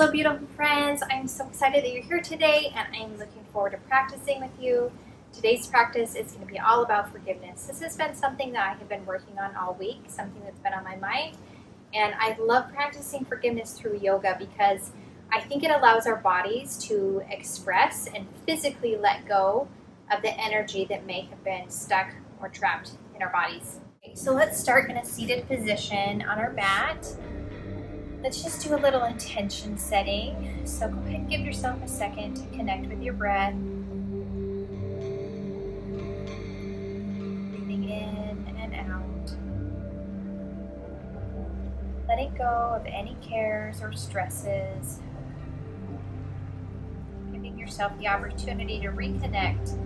Hello, beautiful friends. I'm so excited that you're here today, and I'm looking forward to practicing with you. Today's practice is going to be all about forgiveness. This has been something that I have been working on all week, something that's been on my mind, and I love practicing forgiveness through yoga because I think it allows our bodies to express and physically let go of the energy that may have been stuck or trapped in our bodies. Okay, so let's start in a seated position on our mat. Let's just do a little intention setting. So go ahead and give yourself a second to connect with your breath. Breathing in and out. Letting go of any cares or stresses. Giving yourself the opportunity to reconnect.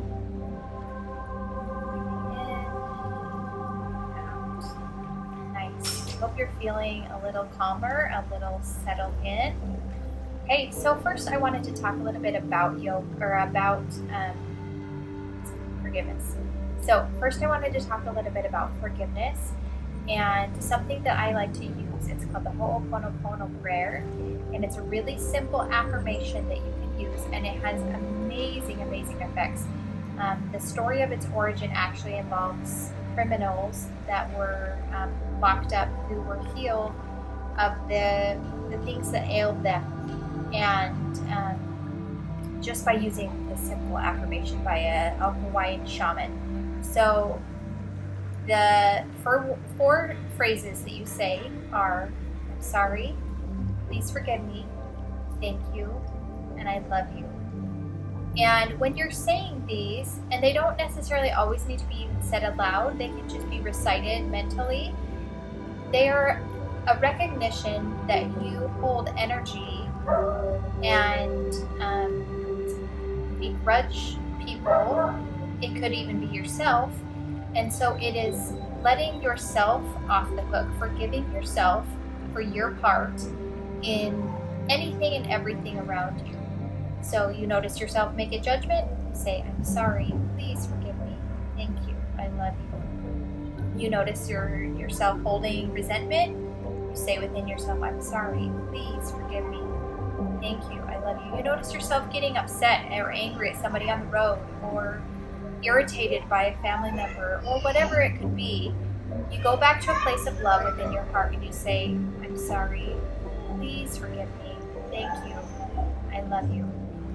Hope you're feeling a little calmer, a little settled in. Okay, so first I wanted to talk a little bit about yoga, or about forgiveness. So first I wanted to talk a little bit about forgiveness and something that I like to use. It's called the Ho'oponopono prayer, and it's a really simple affirmation that you can use, and it has amazing effects. The story of its origin actually involves criminals that were locked up who were healed of the things that ailed them, and just by using this simple affirmation by a Hawaiian shaman. So the four phrases that you say are: I'm sorry, please forgive me, thank you, and I love you. And when you're saying these, and they don't necessarily always need to be said aloud, they can just be recited mentally, they are a recognition that you hold energy and begrudge people. It could even be yourself. And so it is letting yourself off the hook, forgiving yourself for your part in anything and everything around you. So you notice yourself make a judgment, you say, I'm sorry, please forgive me, thank you, I love you. You notice yourself holding resentment, you say within yourself, I'm sorry, please forgive me, thank you, I love you. You notice yourself getting upset or angry at somebody on the road, or irritated by a family member, or whatever it could be. You go back to a place of love within your heart and you say, I'm sorry, please forgive me, thank you, I love you.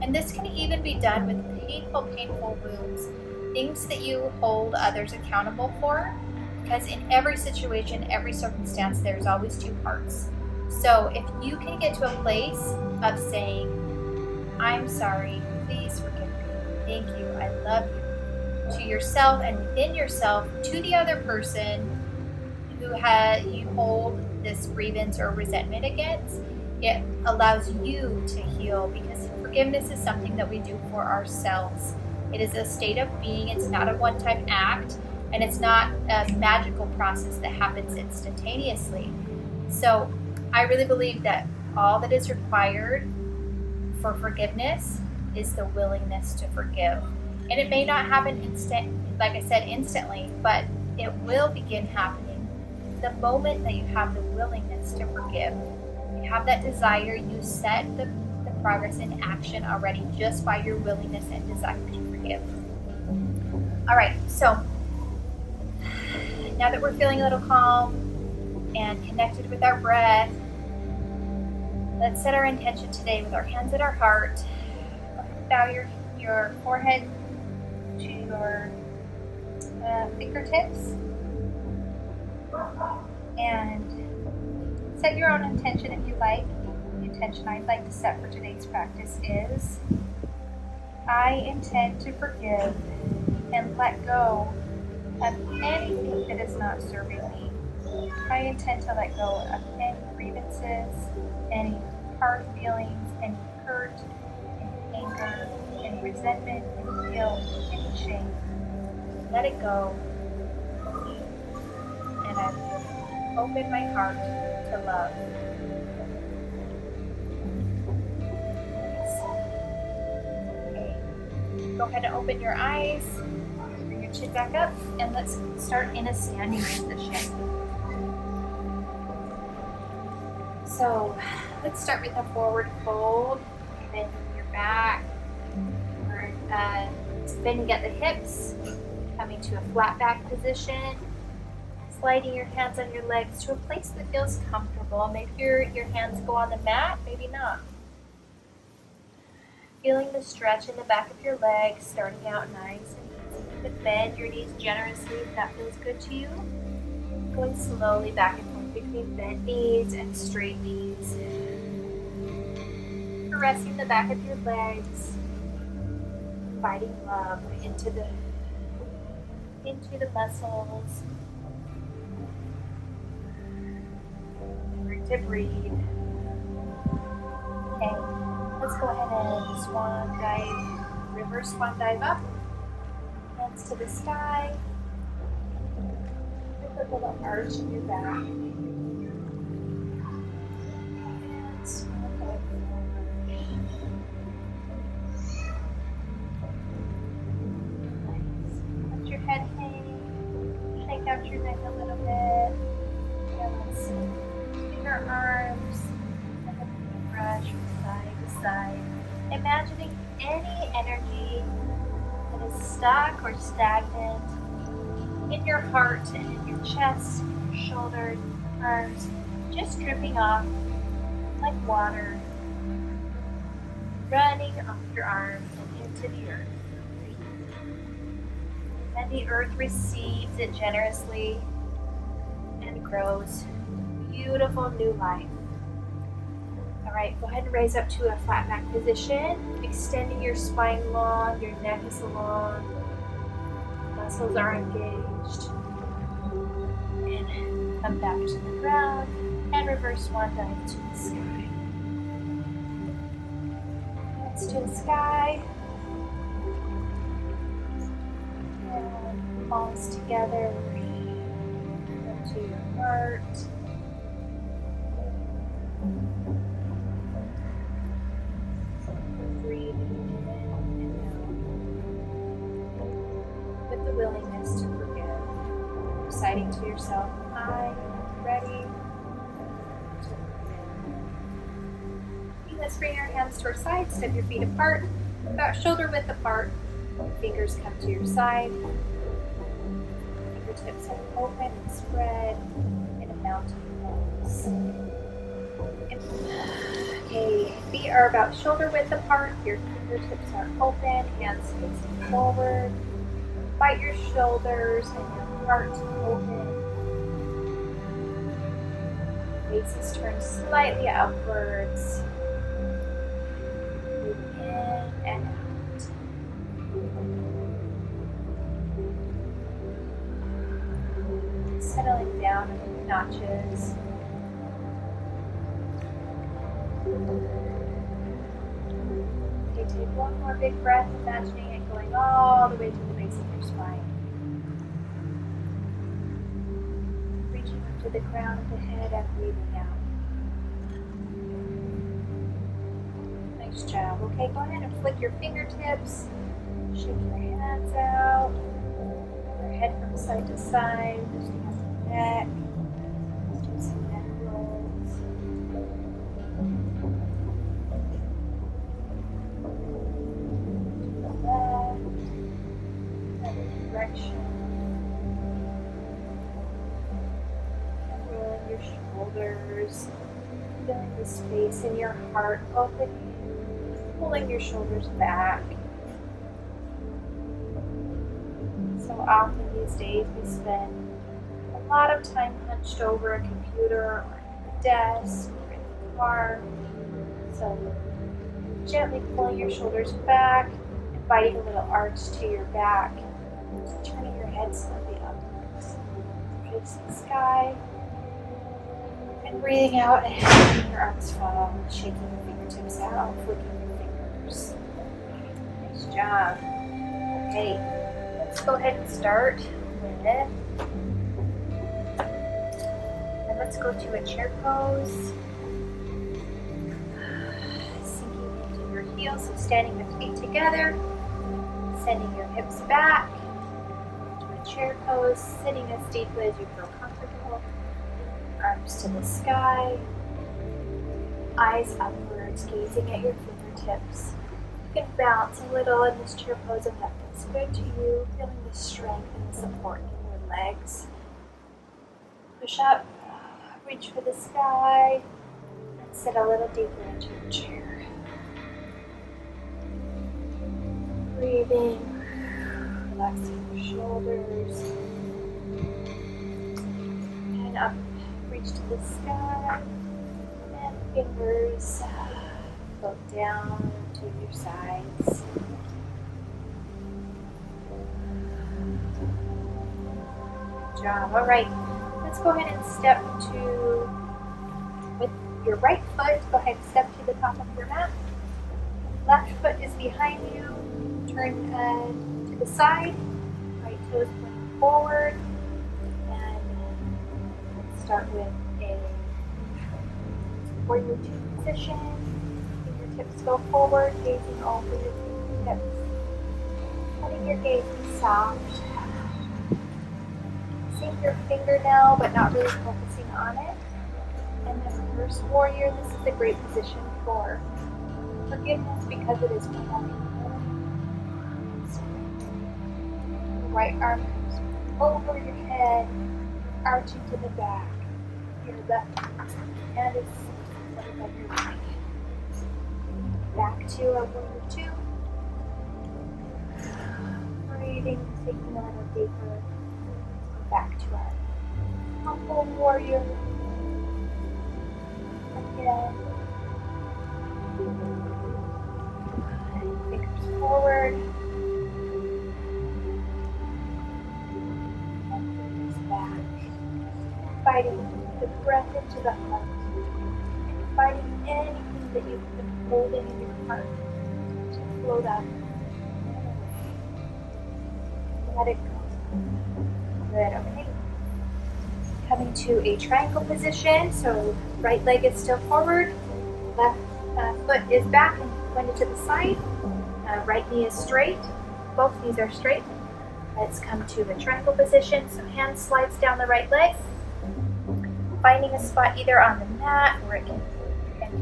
And this can even be done with painful wounds, things that you hold others accountable for, because in every situation, every circumstance, there's always two parts. So if you can get to a place of saying, I'm sorry, please forgive me, thank you, I love you, to yourself and within yourself, to the other person who you hold this grievance or resentment against, it allows you to heal, because forgiveness is something that we do for ourselves. It is a state of being. It's not a one-time act, and it's not a magical process that happens instantaneously. So I really believe that all that is required for forgiveness is the willingness to forgive. And it may not happen instantly, but it will begin happening the moment that you have the willingness to forgive. You have that desire, you set the progress in action already just by your willingness and desire to forgive. All right, so now that we're feeling a little calm and connected with our breath, let's set our intention today with our hands at our heart. Bow your forehead to your fingertips and set your own intention if you like. The intention I'd like to set for today's practice is, I intend to forgive and let go of anything that is not serving me. I intend to let go of any grievances, any hard feelings, any hurt, any anger, any resentment, any guilt, any shame. Let it go. And I open my heart to love. Go ahead and open your eyes, bring your chin back up, and let's start in a standing position. So let's start with a forward fold, bending your back, bending at the hips, coming to a flat back position, sliding your hands on your legs to a place that feels comfortable. Maybe your hands go on the mat, maybe not. Feeling the stretch in the back of your legs, starting out nice and easy. You can bend your knees generously if that feels good to you. Going slowly back and forth between bent knees and straight knees. Caressing the back of your legs, inviting love into the muscles. Remember to breathe. Okay, let's go ahead and swan dive, reverse swan dive up, hands to the sky. With a little arch in your back. And swan dive forward. Nice. Let your head hang. Shake out your neck a little bit. And let's see. Your arms. And then brush from side to side. Imagining any energy that is stuck or stagnant in your heart and in your chest, your shoulders, arms, just dripping off like water, running off your arms and into the earth. And the earth receives it generously and grows beautiful new life. All right, go ahead and raise up to a flat back position, extending your spine long, your neck is long, muscles are engaged. And come back to the ground and reverse swan dive to the sky. Hands to the sky. And palms together. Up to your heart. Breathing in and out. With the willingness to forgive. Reciting to yourself, I am ready to forgive. Let's bring our hands to our sides, step your feet apart, about shoulder width apart. Fingers come to your side. Fingertips are open and spread in a mountain pose. Okay, feet are about shoulder width apart. Your fingertips are open, hands facing forward. Bite your shoulders and your heart open. Faces turn slightly upwards. Breathe in and out. Settling down a few notches. Okay, take one more big breath, imagining it going all the way to the base of your spine. Reaching up to the crown of the head and breathing out. Nice job. Okay, go ahead and flick your fingertips. Shake your hands out. Your head from side to side. Lifting up the neck. Let's do some neck rolls. To the left. Other direction. Rolling your shoulders. Feeling the space in your heart opening. Pulling your shoulders back. So often these days we spend a lot of time hunched over a computer or at the desk or in the car. So gently pulling your shoulders back, inviting a little arch to your back, turning your head slightly upwards, facing the sky, and breathing out and letting your arms fall, shaking your fingertips out, flicking your fingers. Nice job. Okay. Let's go ahead and start with it. And let's go to a chair pose. Sinking into your heels, so standing with feet together, sending your hips back to a chair pose, sitting as deeply as you feel comfortable. Arms to the sky, eyes upwards, gazing at your fingertips. You can bounce a little in this chair pose if that feels good to you, feeling the strength and the support in your legs. Push up, reach for the sky, and sit a little deeper into your chair. Breathing, relaxing your shoulders, and up, reach to the sky, and fingers float down to your sides. Good job. All right, let's go ahead and step to, with your right foot, go ahead and step to the top of your mat. Left foot is behind you. Turn to the side. Right toe is pointing forward. And let's start with a warrior two position. Fingertips go forward, gazing over your fingertips. Letting your gaze be soft. Seeing your fingernail, but not really focusing on it. And then reverse warrior. This is a great position for forgiveness because it is calming. Right arm comes over your head, arching to the back. Your left hand is above your right. Back to a warrior two. Breathing, taking a little deeper. Back to our humble warrior. Again. Fingers forward. Inviting the breath into the heart, inviting anything that you've been holding in your heart to float up and away. Let it go. Good, okay. Coming to a triangle position, so right leg is still forward, left foot is back and pointed to the side, right knee is straight, both knees are straight. Let's come to the triangle position, so hand slides down the right leg. Finding a spot either on the mat, or it can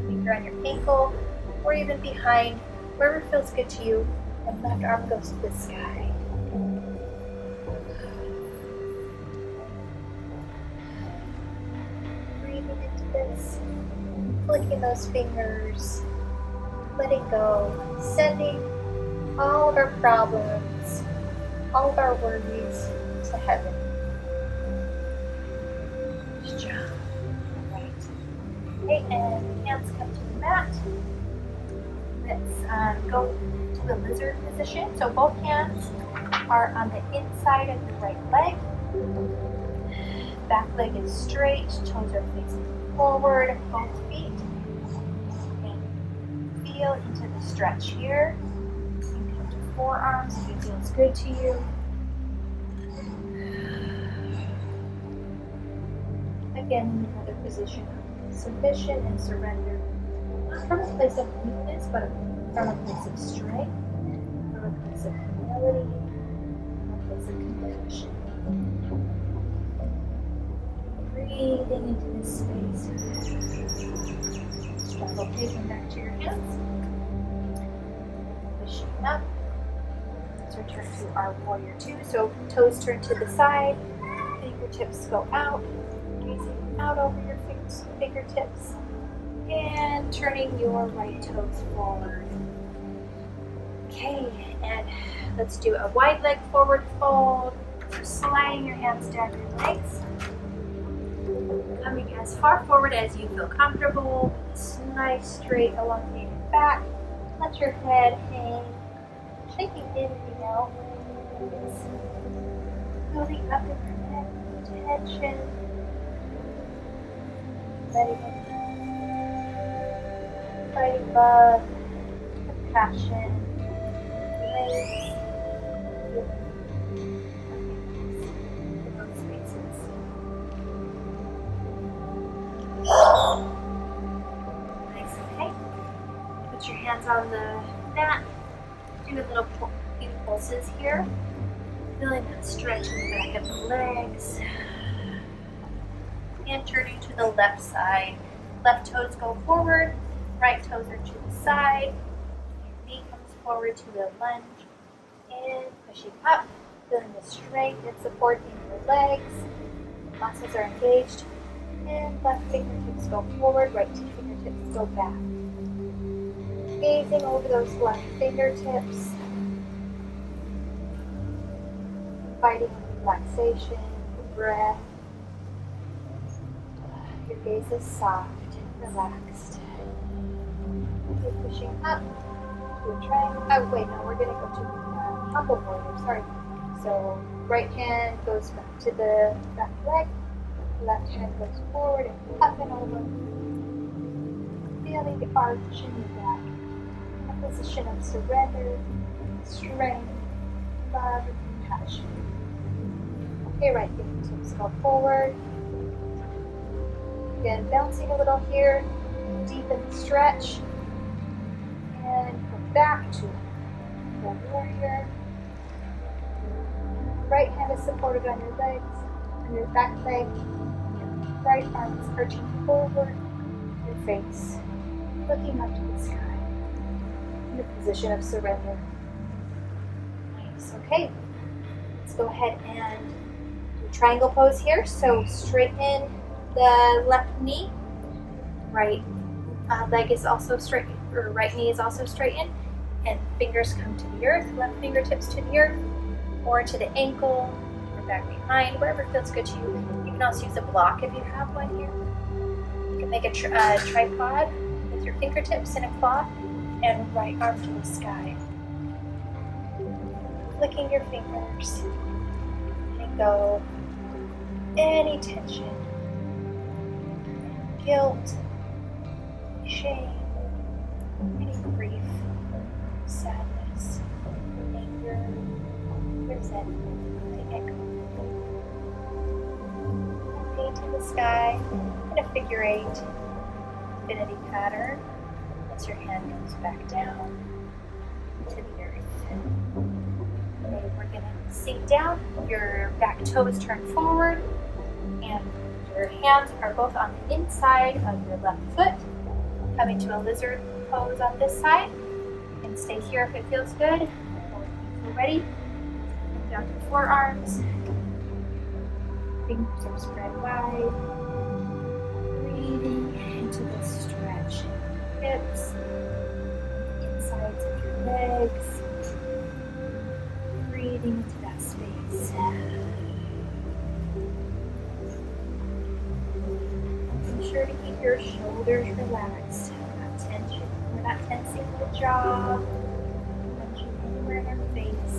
be here on your ankle, or even behind, wherever feels good to you, and left arm goes to the sky. Breathing into this, flicking those fingers, letting go, sending all of our problems, all of our worries to heaven. Good job. Right. Okay, and hands come to the mat. Let's go to the lizard position. So both hands are on the inside of the right leg. Back leg is straight, toes are facing forward, both feet. And feel into the stretch here. You can come to forearms if it feels good to you. Again, in another position of submission and surrender, not from a place of weakness, but from a place of strength, from a place of humility, from a place of compassion. Breathing into this space. Struggle taking back to your hands. Pushing up. Let's return to our warrior two. So toes turn to the side, fingertips go out. Gazing out over your fingertips and turning your right toes forward. Okay, and let's do a wide leg forward fold. So sliding your hands down your legs. Coming as far forward as you feel comfortable. This nice straight elongated back. Let your head hang. Shaking in and out. Building up in your neck. Tension. Letting it go. Fighting love, compassion, grace, in those spaces. Nice, okay. Put your hands on the mat. Do a little few pulses here. Feeling that stretch in the back of the legs. And turning to the left side, Left toes go forward, right toes are to the side. Your knee comes forward to a lunge. In, pushing up, feeling the strength and support in your legs. Muscles are engaged. And left fingertips go forward, right fingertips go back. Gazing over those left fingertips. Inviting relaxation, breath. Your gaze is soft and relaxed. Keep pushing up to a triangle. Oh, wait, no, we're going to go to humble warrior. Sorry. So, right hand goes back to the back leg. Left hand goes forward and up and over. Feeling the arch in your back. A position of surrender, strength, love, and compassion. Okay, right fingertips go forward. Again, bouncing a little here. Deepen the stretch. And go back to the warrior. Right hand is supported on your legs, on your back leg. Your right arm is arching forward. Your face looking up to the sky. In the position of surrender. Nice. Okay. Let's go ahead and do a triangle pose here. So straighten the left knee. Right leg is also straight, or right knee is also straightened. And fingers come to the earth. Left fingertips to the earth, or to the ankle, or back behind, wherever feels good to you. You can also use a block if you have one here. You can make a tripod with your fingertips and a cloth, and right arm to the sky. Flicking your fingers, letting go any tension, guilt, shame, any grief, sadness, anger, resentment, letting it go. Paint in the sky in a figure 8 infinity pattern as your hand comes back down to the earth. Okay, we're going to sink down. Your back toes turn forward, and your hands are both on the inside of your left foot. Coming to a lizard pose on this side. You can stay here if it feels good. Feel ready. Come down to forearms. Fingers are spread wide. Breathing into the stretch. Hips, insides of your legs. Breathing into that space. Make sure to keep your shoulders relaxed. Not tension. We're not tensing the jaw. Punching anywhere in our face.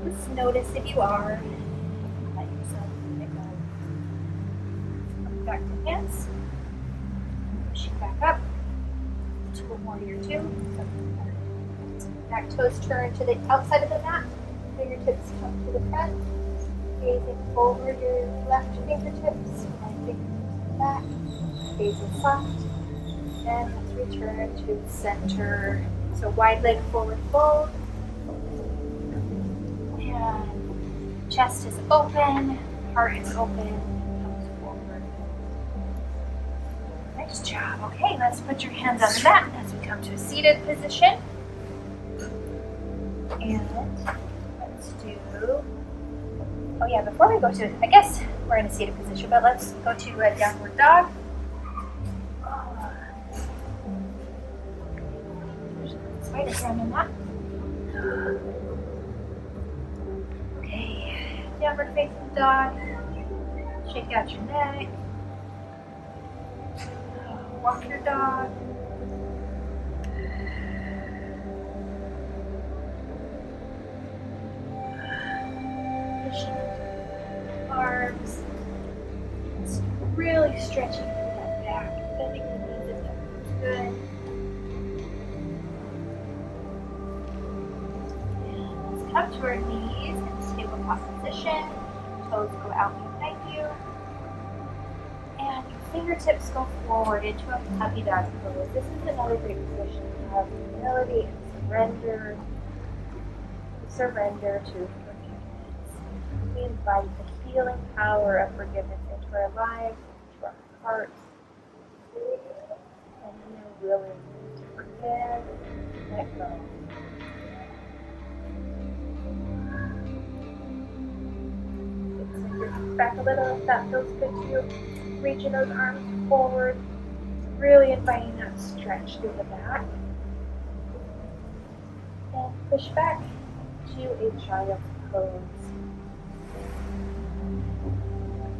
Just notice if you are. Let yourself let go. Come back to hands. Push it back up to a warrior 2. Back toes turn to the outside of the mat. Fingertips come to the front. Gazing forward your left fingertips. Right fingertips back. Gaze is soft. And let's return to the center. So wide leg forward fold. And chest is open. Heart is open. Comes forward. Nice job. Okay, let's put your hands on the mat as we come to a seated position. And let's do, oh yeah, before we go to, I guess we're in a seated position, but let's go to a downward dog. Spider hand on that. Okay, downward facing dog. Shake out your neck. Walk your dog. Arms. It's really stretching through that back, bending the knees if that feels good. And let's come to our knees in tabletop position. Toes go out behind you. And your fingertips go forward into a puppy dog pose. This is another great position to have humility and surrender to forgiveness. We invite the healing power of forgiveness into our lives, into our hearts, And you're willing to forgive, let go. Send your feet back a little if that feels good to you. Reaching those arms forward, really inviting that stretch through the back. And push back to a child's pose.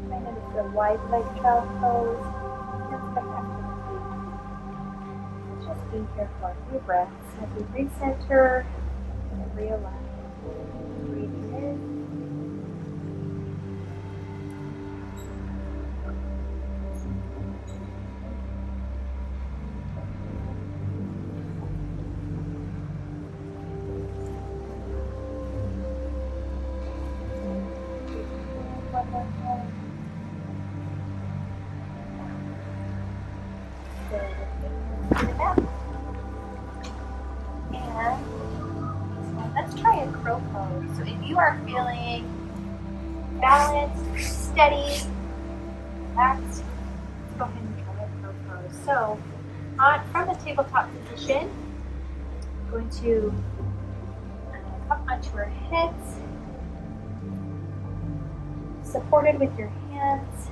Kind of the wide leg child pose. And step back to the feet. Just be here for a few breaths as we recenter and realign. Breathing in. And let's try a crow pose. So if you are feeling balanced, steady, relaxed, let's go ahead and try a crow pose. So from the tabletop position, I'm going to come onto our hips, supported with your hands,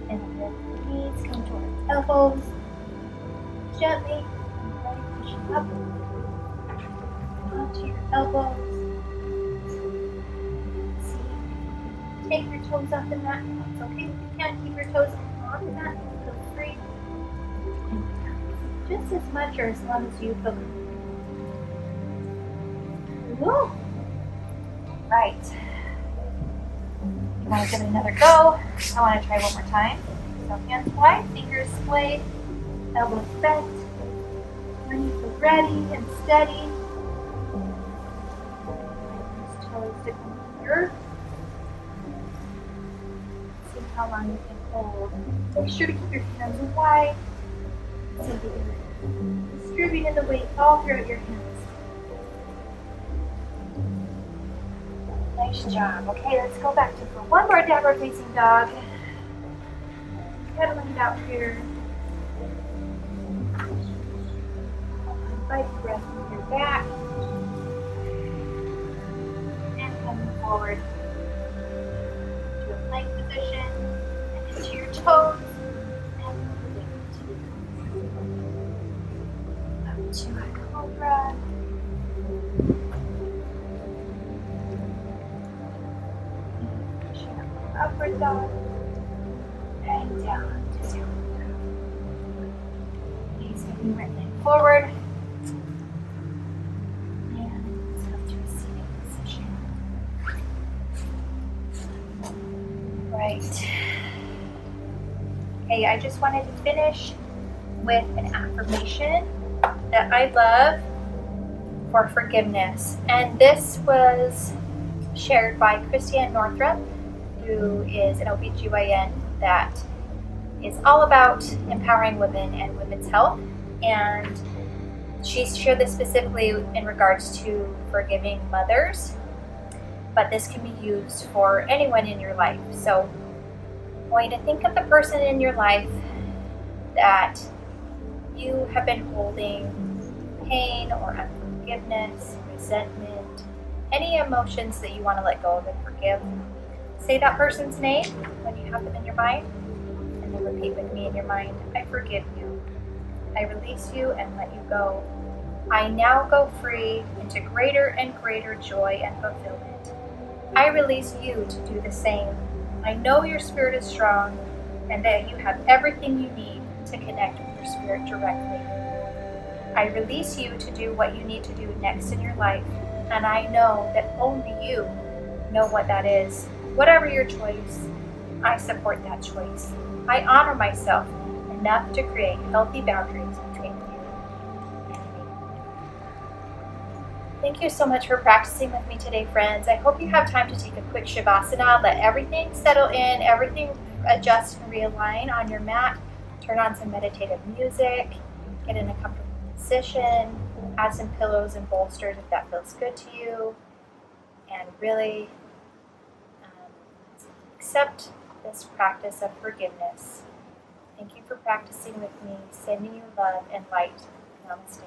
and then the knees come towards elbows. Gently, pushing up onto your elbows. See, take your toes off the mat. It's okay if you can't keep your toes on the mat. Feel free. Just as much or as long as you feel comfortable. Right. You want to give it another go? I want to try one more time. So hands wide, fingers splayed, elbows bent. When you feel ready and steady, those toes to come to the earth. See how long you can hold. Make sure to keep your hands wide so that you're distributing the weight all throughout your hands. Nice job. Okay, let's go back to for one more downward facing dog. Pedaling it out here. Invite breath in your back. And coming forward to a plank position and into your toes. And up to a cobra. Upward dog and down to downward dog. Please have your right leg forward and let's come to a seated position. Right. Okay, I just wanted to finish with an affirmation that I love for forgiveness, and this was shared by Christiane Northrup, who is an OBGYN that is all about empowering women and women's health. And she shared this specifically in regards to forgiving mothers, but this can be used for anyone in your life. So I want you to think of the person in your life that you have been holding pain or unforgiveness, resentment, any emotions that you want to let go of and forgive. Say that person's name when you have them in your mind, and then repeat with me in your mind. I forgive you. I release you and let you go. I now go free into greater and greater joy and fulfillment. I release you to do the same. I know your spirit is strong and that you have everything you need to connect with your spirit directly. I release you to do what you need to do next in your life, and I know that only you know what that is. Whatever your choice, I support that choice. I honor myself enough to create healthy boundaries between you and me. Thank you so much for practicing with me today, friends. I hope you have time to take a quick Shavasana, let everything settle in, everything adjust and realign on your mat. Turn on some meditative music, get in a comfortable position, add some pillows and bolsters if that feels good to you, and really accept this practice of forgiveness Thank you for practicing with me. Sending you love and light. Namaste.